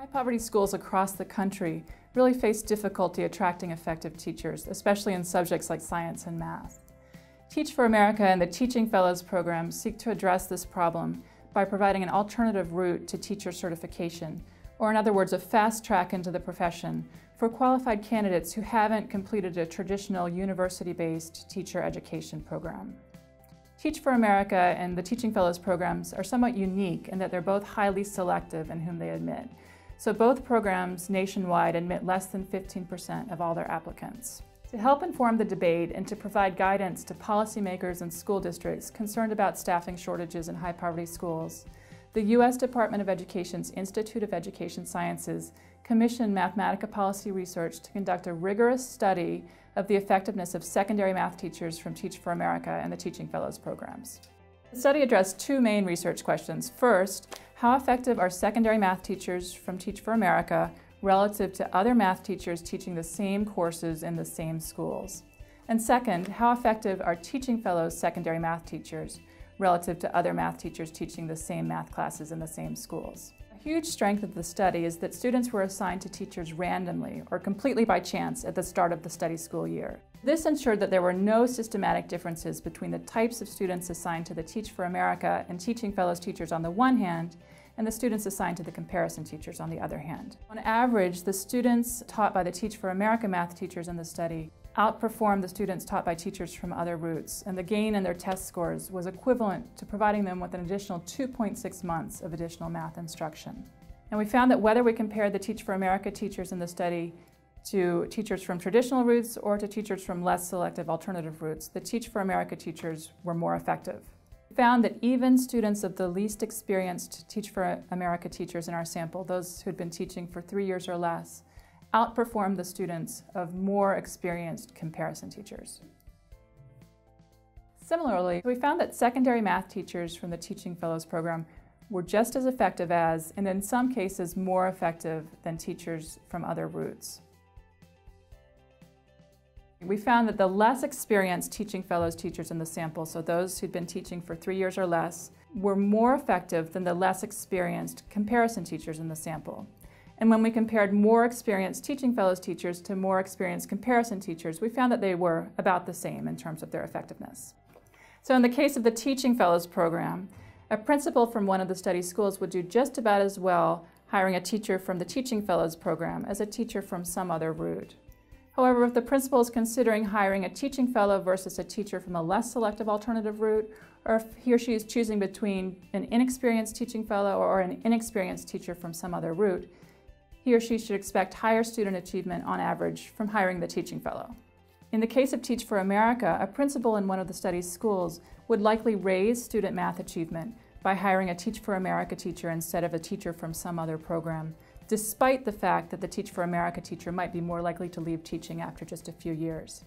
High-poverty schools across the country really face difficulty attracting effective teachers, especially in subjects like science and math. Teach for America and the Teaching Fellows program seek to address this problem by providing an alternative route to teacher certification, or in other words, a fast track into the profession for qualified candidates who haven't completed a traditional university-based teacher education program. Teach for America and the Teaching Fellows programs are somewhat unique in that they're both highly selective in whom they admit. So both programs nationwide admit less than 15% of all their applicants. To help inform the debate and to provide guidance to policymakers and school districts concerned about staffing shortages in high-poverty schools, the U.S. Department of Education's Institute of Education Sciences commissioned Mathematica Policy Research to conduct a rigorous study of the effectiveness of secondary math teachers from Teach for America and the Teaching Fellows programs. The study addressed two main research questions. First, how effective are secondary math teachers from Teach for America relative to other math teachers teaching the same courses in the same schools? And second, how effective are Teaching Fellows secondary math teachers relative to other math teachers teaching the same math classes in the same schools? A huge strength of the study is that students were assigned to teachers randomly or completely by chance at the start of the study school year. This ensured that there were no systematic differences between the types of students assigned to the Teach for America and Teaching Fellows teachers on the one hand, and the students assigned to the comparison teachers on the other hand. On average, the students taught by the Teach for America math teachers in the study outperformed the students taught by teachers from other routes, and the gain in their test scores was equivalent to providing them with an additional 2.6 months of additional math instruction. And we found that whether we compared the Teach for America teachers in the study to teachers from traditional routes or to teachers from less selective alternative routes, the Teach for America teachers were more effective. We found that even students of the least experienced Teach for America teachers in our sample, those who had been teaching for 3 years or less, outperformed the students of more experienced comparison teachers. Similarly, we found that secondary math teachers from the Teaching Fellows program were just as effective as, and in some cases more effective than, teachers from other routes. We found that the less experienced Teaching Fellows teachers in the sample, so those who'd been teaching for 3 years or less, were more effective than the less experienced comparison teachers in the sample. And when we compared more experienced Teaching Fellows teachers to more experienced comparison teachers, we found that they were about the same in terms of their effectiveness. So in the case of the Teaching Fellows program, a principal from one of the study schools would do just about as well hiring a teacher from the Teaching Fellows program as a teacher from some other route. However, if the principal is considering hiring a teaching fellow versus a teacher from a less selective alternative route, or if he or she is choosing between an inexperienced teaching fellow or an inexperienced teacher from some other route, he or she should expect higher student achievement on average from hiring the teaching fellow. In the case of Teach for America, a principal in one of the study's schools would likely raise student math achievement by hiring a Teach for America teacher instead of a teacher from some other program, despite the fact that the Teach for America teacher might be more likely to leave teaching after just a few years.